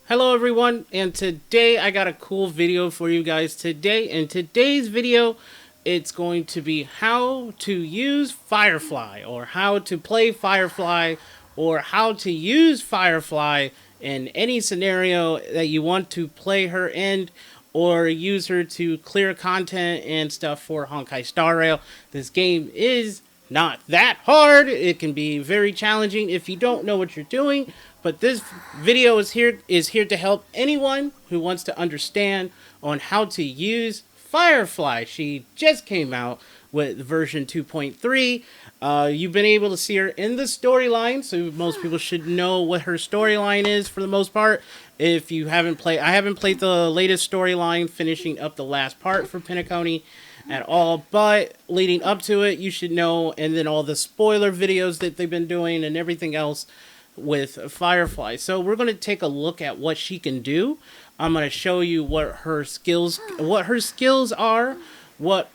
Hello everyone, and today I got a cool video for you guys today. In today's video, it's going to be how to use Firefly, or how to play Firefly, or how to use Firefly in any scenario that you want to play her in, or use her to clear content and stuff for Honkai Star Rail. This game is not that hard. It can be very challenging if you don't know what you're doing, but this video is here to help anyone who wants to understand on how to use Firefly. She just came out with version 2.3. You've been able to see her in the storyline, so most people should know what her storyline is for the most part. If you haven't played, I haven't played the latest storyline, finishing up the last part for Penacony at all, but leading up to it, you should know, and then all the spoiler videos that they've been doing and everything else with Firefly. So we're going to take a look at what she can do. I'm going to show you what her skills are, what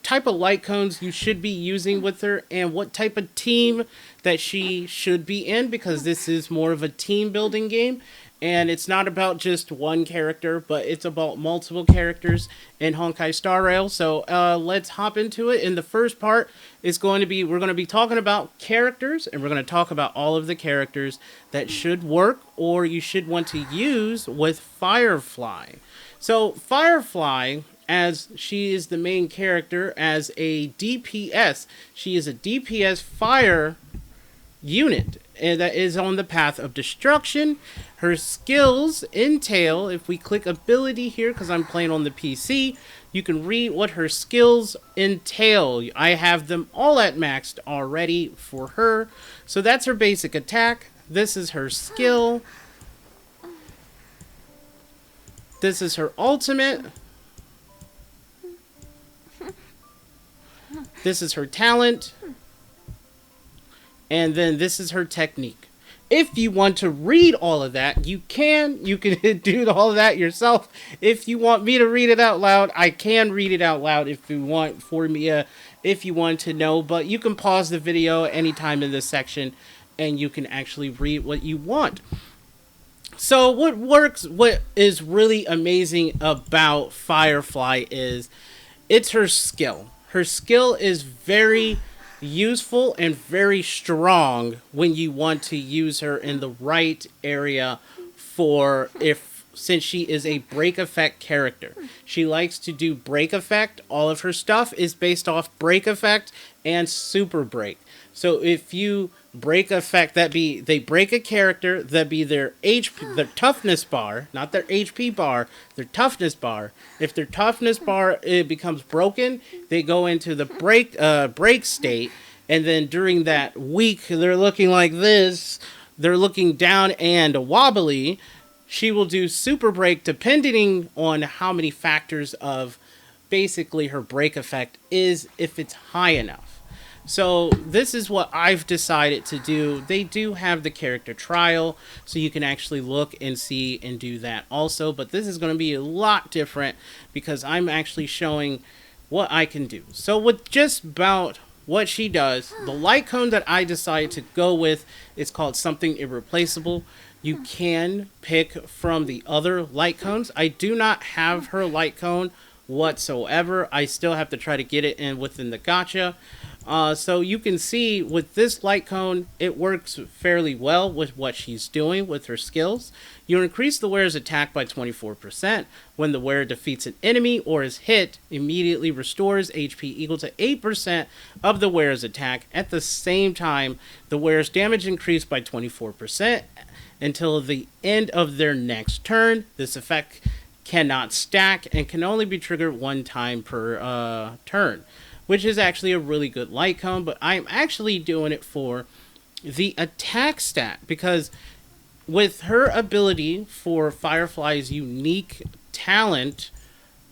type of light cones you should be using with her, and what type of team that she should be in, because this is more of a team building game. And it's not about just one character, but it's about multiple characters in Honkai Star Rail. So let's hop into it. In the first part, we're going to be talking about characters, and we're going to talk about all of the characters that should work or you should want to use with Firefly. So Firefly, as she is the main character, as a DPS, she is a DPS fire unit that is on the path of destruction. Her skills entail, if we click ability here, because I'm playing on the PC, you can read what her skills entail. I have them all at maxed already for her. So that's her basic attack. This is her skill. This is her ultimate. This is her talent. And then this is her technique. If you want to read all of that, you can. You can do all of that yourself. If you want me to read it out loud, I can read it out loud if you want for me, if you want to know. But you can pause the video anytime in this section, and you can actually read what you want. So what is really amazing about Firefly is it's her skill. Her skill is very useful and very strong when you want to use her in the right area since she is a break effect character. She likes to do break effect. All of her stuff is based off break effect and super break. So if you break effect, they break a character, that be their their toughness bar, not their HP bar, their toughness bar. If their toughness bar becomes broken, they go into the break state, and then during that week they're looking like this, they're looking down and wobbly. She will do super break depending on how many factors of basically her break effect is, if it's high enough. So this is what I've decided to do. They do have the character trial, so you can actually look and see and do that also. But this is going to be a lot different because I'm actually showing what I can do. So with just about what she does, the light cone that I decided to go with is called something irreplaceable. You can pick from the other light cones. I do not have her light cone whatsoever. I still have to try to get it in within the gacha. So you can see with this light cone, it works fairly well with what she's doing with her skills. You increase the wearer's attack by 24%. When the wearer defeats an enemy or is hit, immediately restores HP equal to 8% of the wearer's attack. At the same time, the wearer's damage increased by 24% until the end of their next turn. This effect cannot stack and can only be triggered one time per turn, which is actually a really good light cone. But I'm actually doing it for the attack stat, because with her ability for Firefly's unique talent,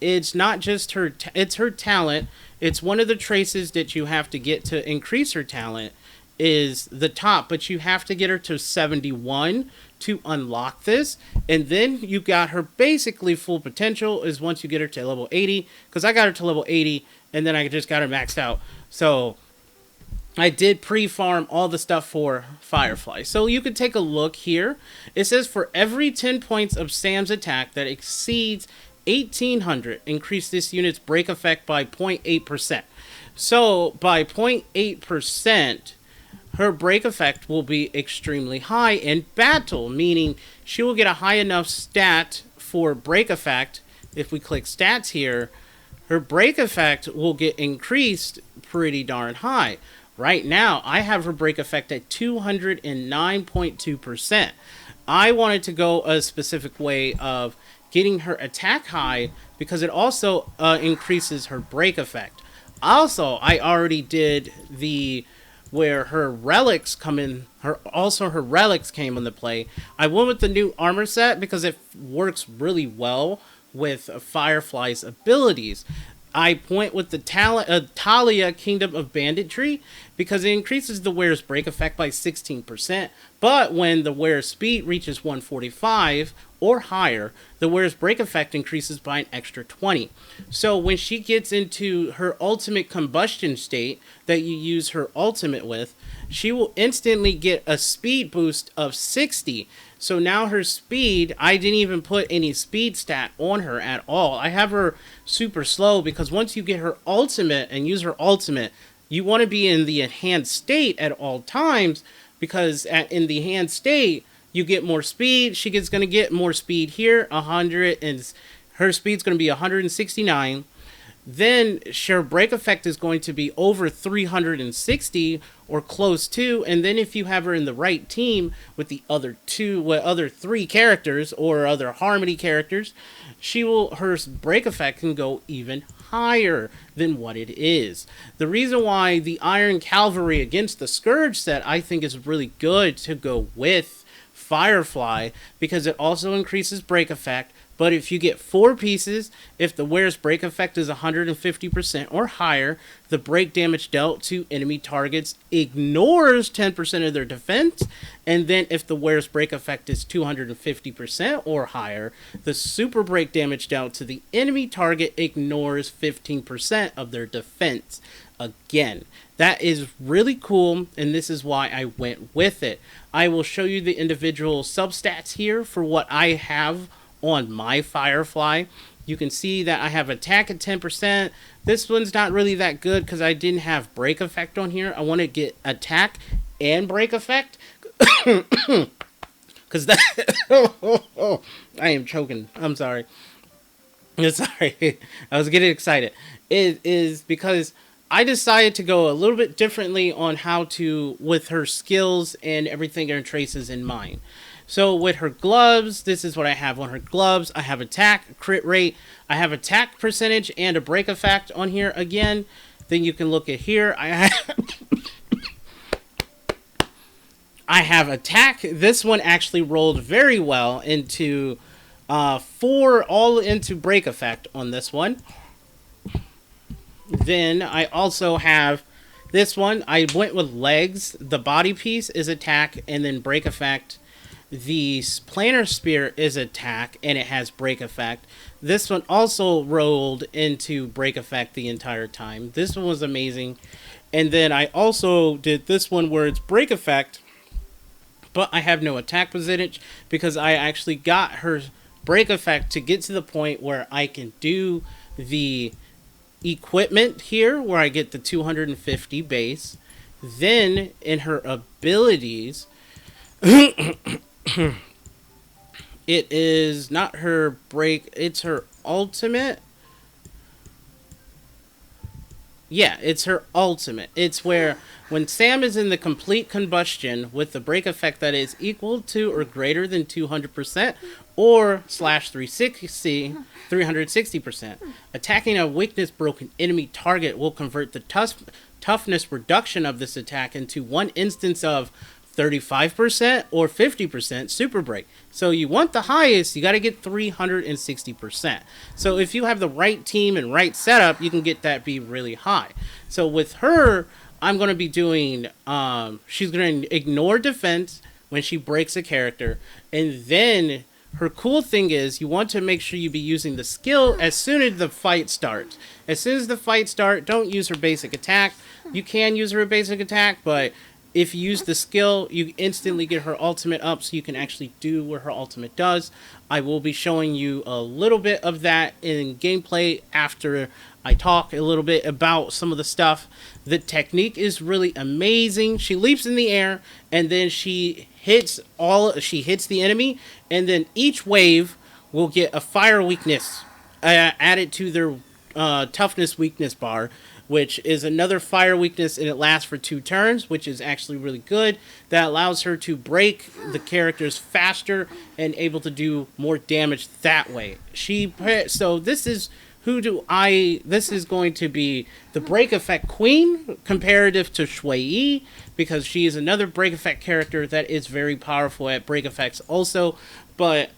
it's not just it's her talent. It's one of the traces that you have to get to increase her talent is the top, but you have to get her to 71 to unlock this, and then you got her basically full potential is once you get her to level 80, because I got her to level 80 and then I just got her maxed out. So I did pre-farm all the stuff for Firefly. So you could take a look here. It says for every 10 points of Sam's attack that exceeds 1800, increase this unit's break effect by 0.8%. So by 0.8%, her break effect will be extremely high in battle, meaning she will get a high enough stat for break effect. If we click stats here, her break effect will get increased pretty darn high. Right now, I have her break effect at 209.2%. I wanted to go a specific way of getting her attack high because it also increases her break effect. Also, I already did the where her relics come in. Her relics came into play. I went with the new armor set because it works really well with Firefly's abilities. I went with the Talia Kingdom of Banditry because it increases the wearer's break effect by 16%, but when the wearer's speed reaches 145 or higher, the wearer's break effect increases by an extra 20. So when she gets into her ultimate combustion state that you use her ultimate with, she will instantly get a speed boost of 60. So now her speed, I didn't even put any speed stat on her at all. I have her super slow because once you get her ultimate and use her ultimate, you want to be in the enhanced state at all times because in the enhanced state, you get more speed. She's going to get more speed here, 100, and her speed's going to be 169. Then her break effect is going to be over 360 or close to, and then if you have her in the right team with the other three characters or other harmony characters, her break effect can go even higher than what it is. The reason why the Iron Cavalry against the Scourge set I think is really good to go with Firefly because it also increases break effect. But if you get 4 pieces, if the wearer's break effect is 150% or higher, the break damage dealt to enemy targets ignores 10% of their defense. And then if the wearer's break effect is 250% or higher, the super break damage dealt to the enemy target ignores 15% of their defense. Again, that is really cool, and this is why I went with it. I will show you the individual substats here for what I have on my Firefly. You can see that I have attack at 10%. This one's not really that good because I didn't have break effect on here. I want to get attack and break effect because that I am choking. I'm sorry. Sorry. I was getting excited. It is because I decided to go a little bit differently on how to with her skills and everything her traces in mind. So with her gloves, this is what I have on her gloves. I have attack, crit rate, I have attack percentage, and a break effect on here again. Then you can look at here. I have attack. This one actually rolled very well into 4 all into break effect on this one. Then I also have this one. I went with legs. The body piece is attack and then break effect. The planar spear is attack and it has break effect. This one also rolled into break effect the entire time. This one was amazing. And then I also did this one where it's break effect, but I have no attack percentage because I actually got her break effect to get to the point where I can do the equipment here where I get the 250 base. Then in her abilities, it is not her break, it's her ultimate. Yeah, it's her ultimate. It's where when Sam is in the complete combustion with the break effect that is equal to or greater than 200% or slash 360%, attacking a weakness broken enemy target will convert the toughness reduction of this attack into one instance of 35% or 50% super break. So you want the highest, you got to get 360%. So if you have the right team and right setup, you can get that be really high. So with her, I'm going to be doing, she's going to ignore defense when she breaks a character. And then her cool thing is you want to make sure you be using the skill as soon as the fight starts. As soon as the fight starts, don't use her basic attack. You can use her basic attack, but if you use the skill, you instantly get her ultimate up so you can actually do what her ultimate does. I will be showing you a little bit of that in gameplay after I talk a little bit about some of the stuff. The technique is really amazing. She leaps in the air and then she hits the enemy, and then each wave will get a fire weakness added to their toughness weakness bar, which is another fire weakness, and it lasts for 2 turns, which is actually really good. That allows her to break the characters faster and able to do more damage that way. So this is this is going to be the break effect queen comparative to Shui Yi, because she is another break effect character that is very powerful at break effects also, but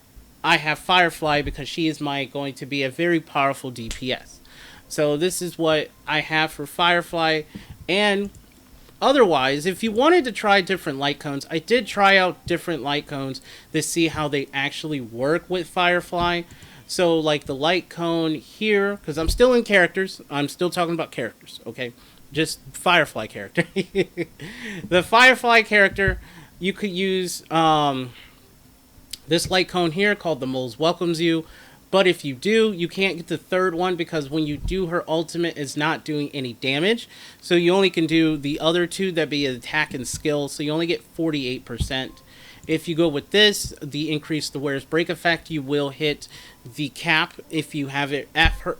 I have Firefly because she is going to be a very powerful DPS. So this is what I have for Firefly. And otherwise, if you wanted to try different light cones, I did try out different light cones to see how they actually work with Firefly. So like the light cone here, because I'm still in characters, I'm still talking about characters, okay? Just Firefly character. The Firefly character, you could use this light cone here called the Moles Welcomes You. But if you do, you can't get the third one because when you do her ultimate, it's not doing any damage. So you only can do the other 2, that be attack and skill. So you only get 48%. If you go with this, the increase the wearer's break effect, you will hit the cap if you have it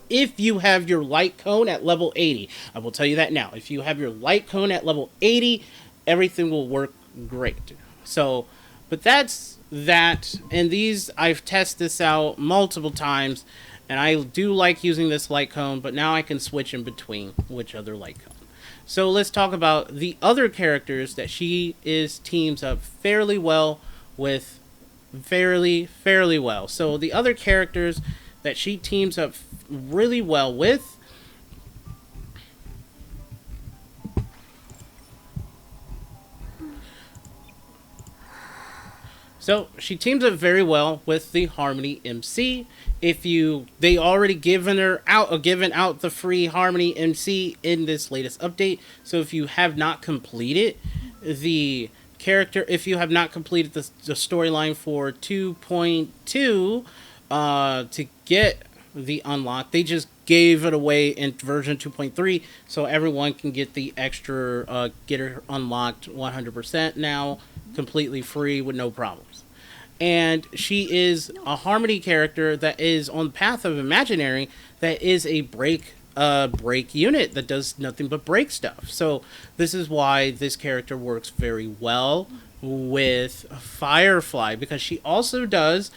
if you have your light cone at level 80. I will tell you that now. If you have your light cone at level 80, everything will work great. So, but that's that, and these, I've tested this out multiple times, and I do like using this light cone, but now I can switch in between which other light cone. So let's talk about the other characters that she teams up fairly well with. Fairly well. So the other characters that she teams up really well with, so she teams up very well with the Harmony MC. They already given out the free Harmony MC in this latest update. So if you have not completed the character, if you have not completed the storyline for 2.2 to get the unlock, they just gave it away in version 2.3 so everyone can get the extra get her unlocked 100% now, completely free with no problems. And she is a Harmony character that is on the path of Imaginary, that is a break unit that does nothing but break stuff. So this is why this character works very well with Firefly, because she's the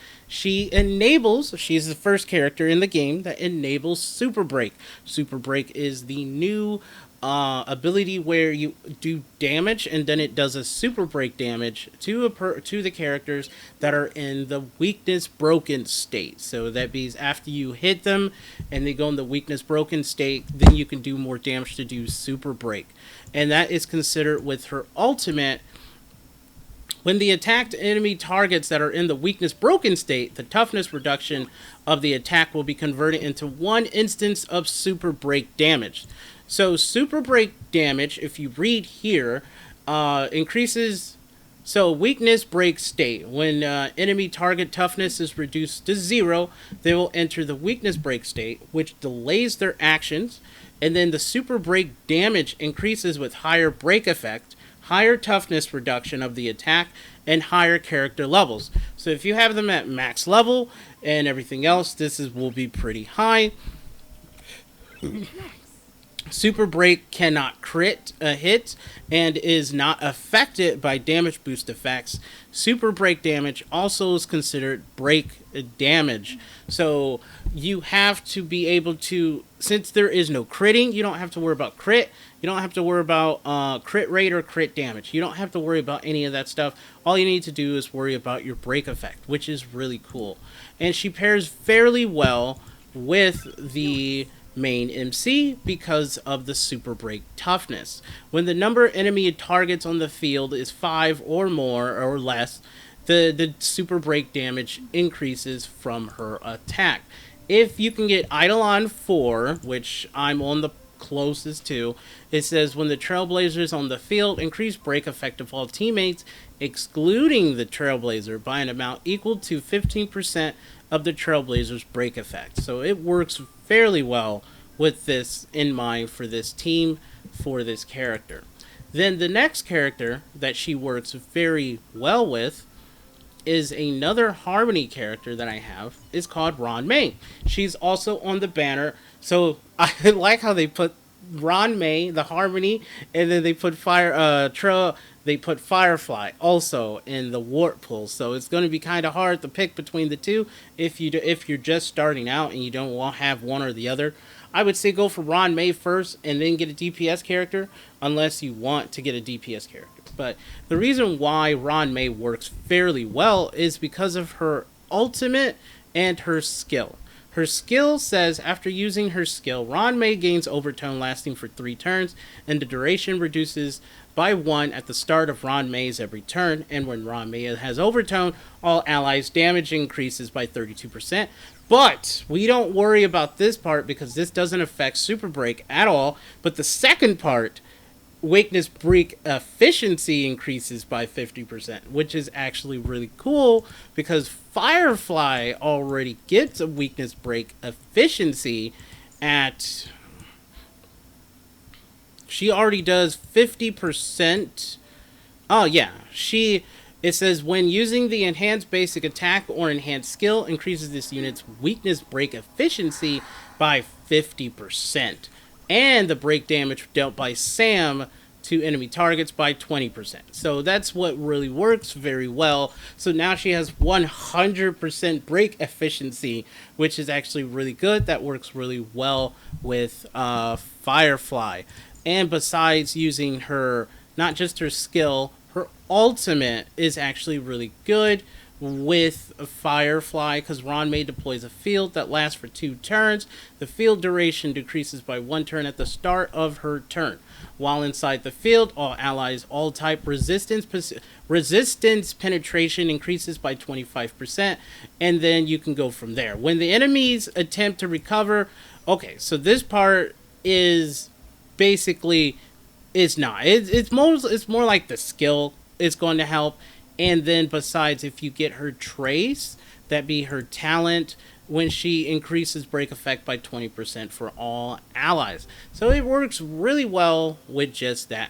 first character in the game that enables Super Break. Super Break is the new ability where you do damage and then it does a super break damage to the characters that are in the weakness broken state. So that means after you hit them and they go in the weakness broken state, then you can do more damage to do super break. And that is considered with her ultimate. When the attacked enemy targets that are in the weakness broken state, the toughness reduction of the attack will be converted into 1 instance of super break damage. So super break damage, if you read here, increases. So weakness break state. When enemy target toughness is reduced to 0, they will enter the weakness break state, which delays their actions. And then the super break damage increases with higher break effect, higher toughness reduction of the attack, and higher character levels. So if you have them at max level and everything else, will be pretty high. Super Break cannot crit a hit and is not affected by damage boost effects. Super Break damage also is considered break damage. So you have to be able to, since there is no critting, you don't have to worry about crit. You don't have to worry about crit rate or crit damage. You don't have to worry about any of that stuff. All you need to do is worry about your break effect, which is really cool. And she pairs fairly well with the main MC because of the super break toughness. When the number of enemy targets on the field is 5 or more or less, the super break damage increases from her attack. If you can get Eidolon 4, which I'm on the closest to, it says when the Trailblazer is on the field, increase break effect of all teammates, excluding the Trailblazer, by an amount equal to 15% of the Trailblazer's break effect. So it works fairly well with this in mind for this team, for this character. Then the next character that she works very well with is another Harmony character that I have. Is called Ron May. She's also on the banner. So I like how they put Ron May, the Harmony, and then they put they put Firefly also in the Warp Pool. So it's going to be kind of hard to pick between the two if you're just starting out and you don't want to have one or the other. I would say go for Ron May first and then get a DPS character, unless you want to get a DPS character. But the reason why Ron May works fairly well is because of her ultimate and her skill. Her skill says after using her skill, Ron May gains overtone lasting for 3 turns, and the duration reduces by 1 at the start of Ron May's every turn. And when Ron May has overtone, all allies' damage increases by 32%. But we don't worry about this part because this doesn't affect Super Break at all. But the second part, weakness break efficiency, increases by 50%, which is actually really cool because Firefly already gets a weakness break efficiency at... She already does 50%. Oh, yeah. It says, when using the enhanced basic attack or enhanced skill, increases this unit's weakness break efficiency by 50%. And the break damage dealt by Sam to enemy targets by 20%. So that's what really works very well. So now she has 100% break efficiency, which is actually really good. That works really well with Firefly. And besides using her, not just her skill, her ultimate is actually really good with Firefly because Ron May deploys a field that lasts for 2 turns. The field duration decreases by 1 turn at the start of her turn. While inside the field, all allies, all type resistance penetration increases by 25%, and then you can go from there. When the enemies attempt to recover, okay, so this part is basically... It's not. It's more like the skill is going to help. And then besides, if you get her trace, that be her talent, when she increases break effect by 20% for all allies. So it works really well with just that.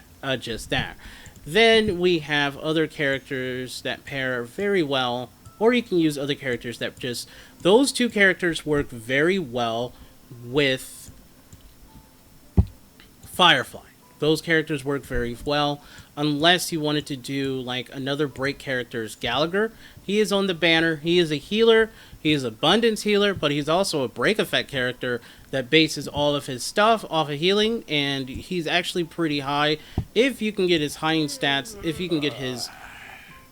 Then we have other characters that pair very well, or you can use other characters that just... Those 2 characters work very well with Firefly. Those characters work very well, unless you wanted to do like another break character's Gallagher. He is on the banner. He is a healer. He is abundance healer, but he's also a break effect character that bases all of his stuff off of healing, and he's actually pretty high. If you can get his healing stats, if you can get his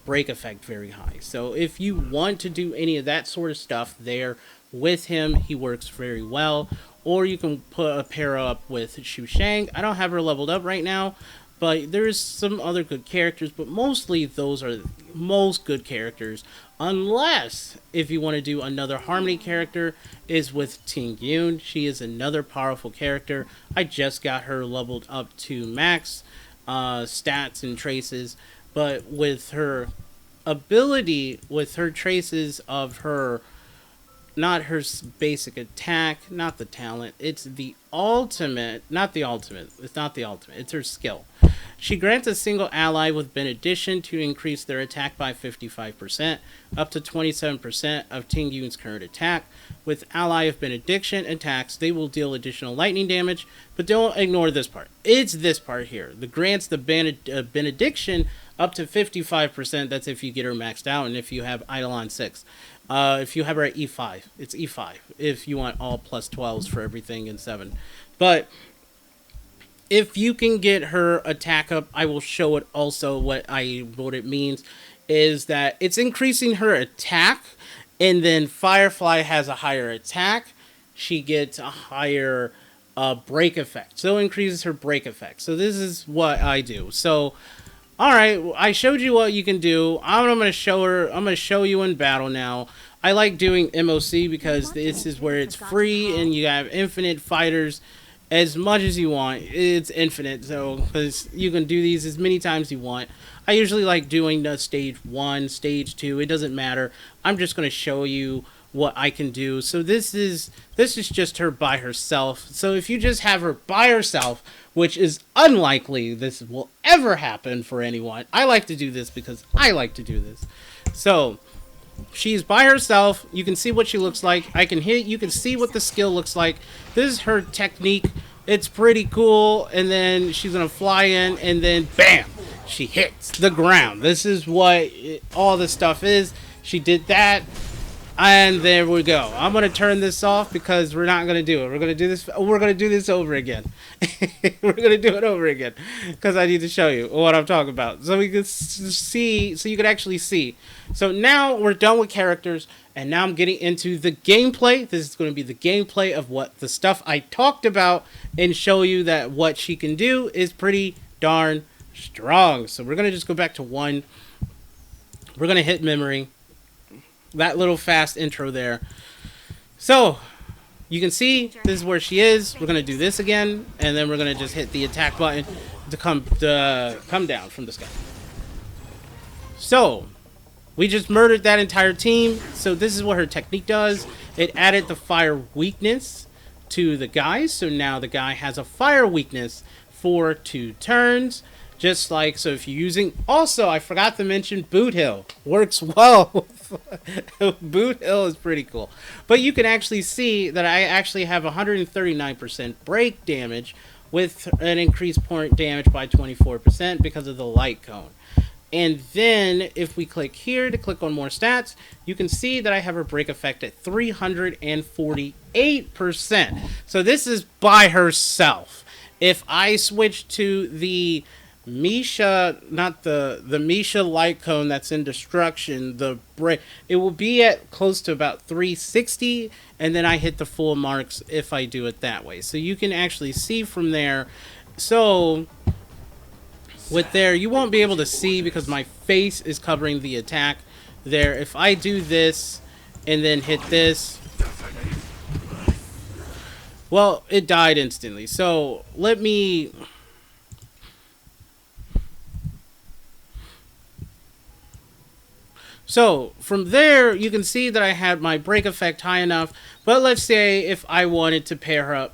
break effect very high. So if you want to do any of that sort of stuff there with him, he works very well. Or you can put a pair up with Shu Shang. I don't have her leveled up right now, but there's some other good characters, but mostly those are the most good characters. Unless, if you want to do another Harmony character, is with Ting Yun. She is another powerful character. I just got her leveled up to max stats and traces, but with her ability, with her traces of her... Not her basic attack, not the talent. It's the ultimate, not the ultimate. It's not the ultimate. It's her skill. She grants a single ally with benediction to increase their attack by 55%, up to 27% of Ting Yun's current attack. With ally of benediction attacks, they will deal additional lightning damage, but don't ignore this part. It's this part here. The grants the benediction up to 55%. That's if you get her maxed out, and if you have Eidolon 6. If you have her at E5, it's E5. If you want all plus 12s for everything in 7. But if you can get her attack up, I will show it also what it means. Is that it's increasing her attack, and then Firefly has a higher attack. She gets a higher break effect. So it increases her break effect. So this is what I do. So Alright, I showed you what you can do. I'm going to show her. I'm going to show you in battle now. I like doing MOC because this is where it's free and you have infinite fighters as much as you want. It's infinite, so because you can do these as many times you want. I usually like doing the stage 1, stage 2. It doesn't matter. I'm just going to show you what I can do. So this is just her by herself. So if you just have her by herself, which is unlikely this will ever happen for anyone. I like to do this because I like to do this. So she's by herself. You can see what she looks like. I can hit. You can see what the skill looks like. This is her technique. It's pretty cool. And then she's gonna fly in, and then bam, she hits the ground. This is what all this stuff is. She did that. And there we go. I'm gonna turn this off because we're not gonna do it. We're gonna do this. We're gonna do this over again. We're gonna do it over again because I need to show you what I'm talking about, so we can see. So you can actually see. So now we're done with characters, and now I'm getting into the gameplay. This is going to be the gameplay of what the stuff I talked about, and show you that what she can do is pretty darn strong. So we're gonna just go back to 1. We're gonna hit memory. That little fast intro there. So you can see this is where she is. We're gonna do this again, and then we're gonna just hit the attack button to come down from the sky. So we just murdered that entire team. So this is what her technique does. It added the fire weakness to the guy. So now the guy has a fire weakness for 2 turns. Just like, so if you're using, also, I forgot to mention Boot Hill. Works well. Boot Hill is pretty cool. But you can actually see that I actually have 139% break damage with an increased point damage by 24% because of the light cone. And then if we click here to click on more stats, you can see that I have a break effect at 348%. So this is by herself. If I switch to the Misha, not the Misha light cone that's in destruction, the break, it will be at close to about 360, and then I hit the full marks if I do it that way. So you can actually see from there. So with there, you won't be able to see because my face is covering the attack there. If I do this and then hit this, well, it died instantly. So let me... So from there, you can see that I had my break effect high enough. But let's say if I wanted to pair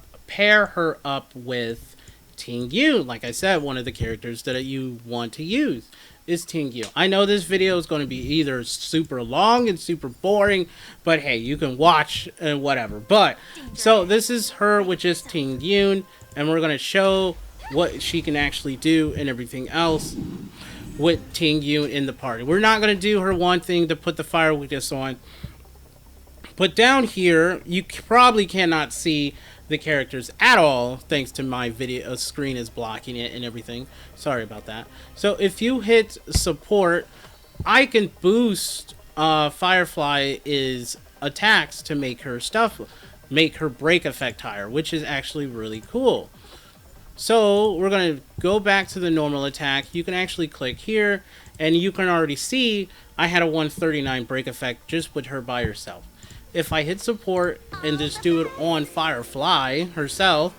her up with Ting Yun. Like I said, one of the characters that you want to use is Ting Yun. I know this video is going to be either super long and super boring, but hey, you can watch and whatever. But so this is her, which is Ting Yun, and we're going to show what she can actually do and everything else with Ting Yun in the party. We're not going to do her one thing to put the fire weakness on. But down here, you probably cannot see the characters at all, thanks to my video screen is blocking it and everything. Sorry about that. So if you hit support, I can boost Firefly's attacks to make her break effect higher, which is actually really cool. So we're going to go back to the normal attack. You can actually click here, and you can already see I had a 139 break effect just with her by herself. If I hit support and just do it on Firefly herself,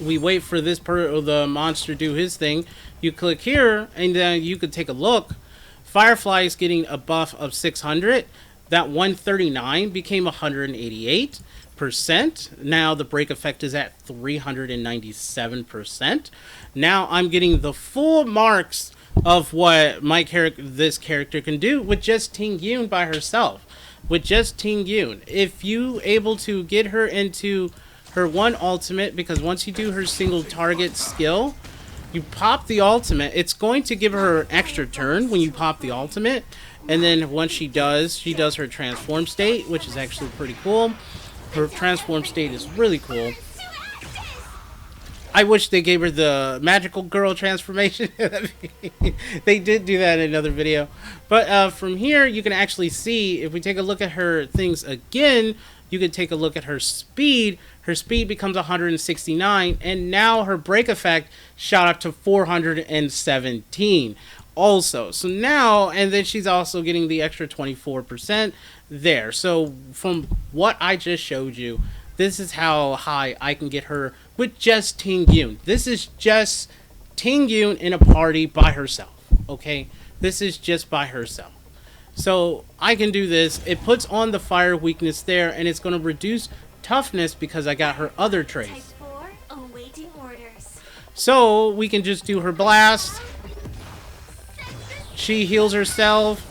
we wait for the monster to do his thing. You click here, and then you could take a look. Firefly is getting a buff of 600. That 139 became 188%. Now the break effect is at 397%. Now I'm getting the full marks of what this character can do with just Ting Yun by herself. With just Ting Yun, if you able to get her into her one ultimate, because once you do her single target skill, you pop the ultimate, it's going to give her an extra turn when you pop the ultimate, and then once she does her transform state, which is actually pretty cool. Her transform state is really cool. I wish they gave her the magical girl transformation. They did do that in another video. But from here, you can actually see, if we take a look at her things again, you can take a look at her speed. her speed becomes 169, and now her break effect shot up to 417 also. So now, and then she's also getting the extra 24% there. So from what I just showed you, this is how high I can get her with just Ting Yun. This is just Ting Yun in a party by herself, okay? This is just by herself. So I can do this. It puts on the fire weakness there, and it's going to reduce toughness because I got her other traits. Type 4, awaiting orders. So we can just do her blast. She heals herself.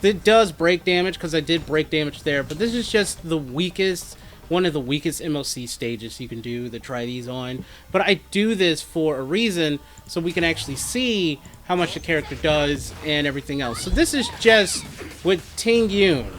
It does break damage because I did break damage there, but this is just the weakest, one of the weakest MOC stages you can do to try these on. But I do this for a reason, so we can actually see how much the character does and everything else. So this is just with Ting Yun.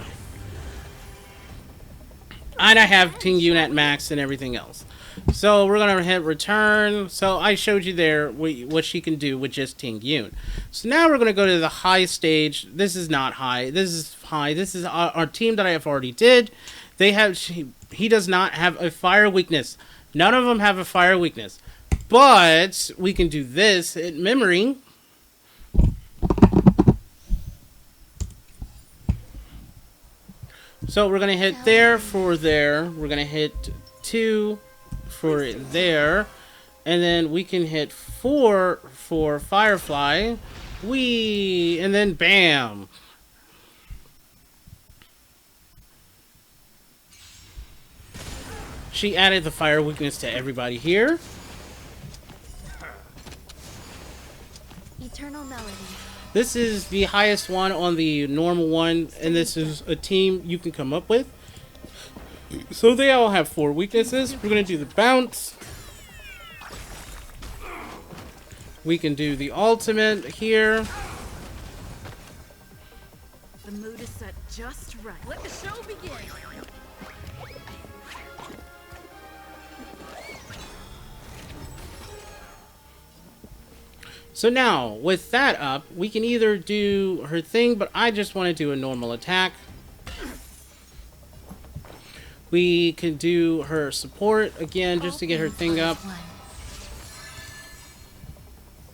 And I have Ting Yun at max and everything else. So we're going to hit return. So I showed you there what she can do with just Ting Yun. So now we're going to go to the high stage. This is not high. This is high. This is our team that I have already did. They have, he does not have a fire weakness. None of them have a fire weakness. But we can do this at memory. So we're going to hit there for there. We're going to hit 2 for there. And then we can hit 4 for Firefly. And then bam. She added the fire weakness to everybody here. Eternal melody. This is the highest one on the normal one, and this is a team you can come up with. So they all have 4 weaknesses. We're going to do the bounce. We can do the ultimate here. The mood is set just right. Let the show begin. So now, with that up, we can either do her thing, but I just want to do a normal attack. We can do her support again, just to get her thing up.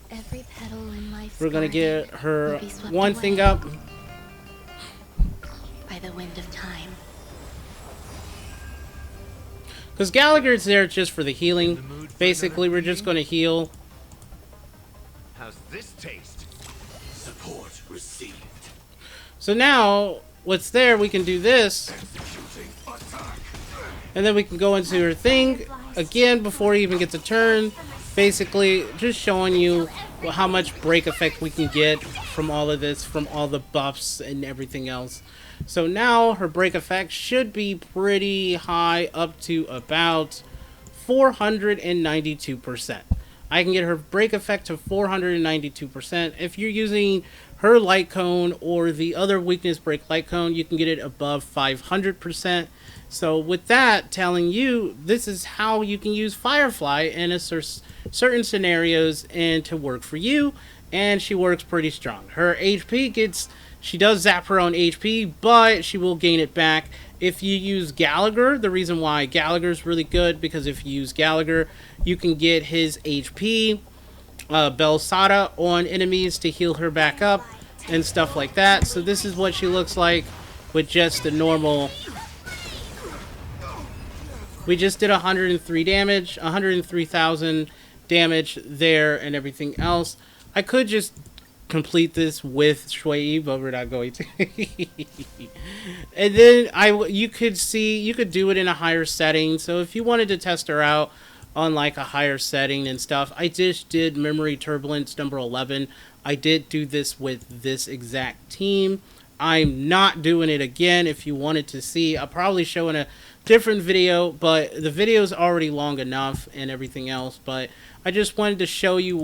Every petal in life's We're gonna get her will be swept one away thing up. by the wind of time. Because Gallagher's there just for the healing. Basically, we're just going to heal. How's this taste? Support received. So now, what's there, we can do this. Executing attack. And then we can go into her thing again before he even gets a turn. Basically, just showing you how much break effect we can get from all of this, from all the buffs and everything else. So now her break effect should be pretty high, up to about 492%. I can get her break effect to 492%. If you're using her light cone or the other weakness break light cone, you can get it above 500%. So with that telling you, this is how you can use Firefly in a certain scenarios and to work for you. And she works pretty strong. Her HP gets, she does zap her own HP, but she will gain it back. If you use Gallagher, the reason why Gallagher is really good, because if you use Gallagher, you can get his HP, Belsada on enemies to heal her back up and stuff like that. So this is what she looks like with just the normal. We just did 103 damage, 103,000 damage there and everything else. I could just complete this with Shui, but we're not going to. And then you could do it in a higher setting. So if you wanted to test her out on like a higher setting and stuff, I just did Memory Turbulence number 11. I did do this with this exact team. I'm not doing it again. If you wanted to see, I'll probably show in a different video, but the video is already long enough and everything else. But I just wanted to show you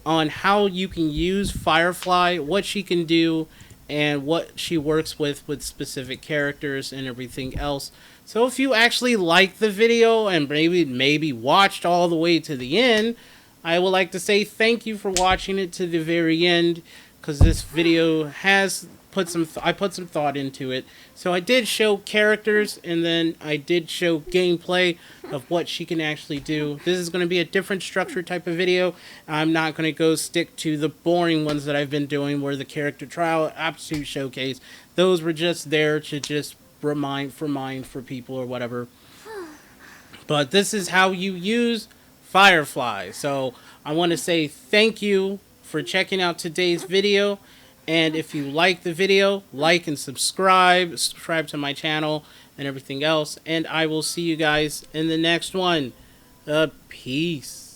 on how you can use Firefly, what she can do, and what she works with specific characters and everything else. So if you actually liked the video and maybe watched all the way to the end, I would like to say thank you for watching it to the very end, because this video has put some thought into it. So I did show characters, and then I did show gameplay of what she can actually do. This is going to be a different structure type of video. I'm not going to go stick to the boring ones that I've been doing, where the character trial, absolute showcase. Those were just there to just remind for people or whatever. But this is how you use Firefly. So I want to say thank you for checking out today's video. And if you like the video, like and subscribe to my channel and everything else. And I will see you guys in the next one. Peace.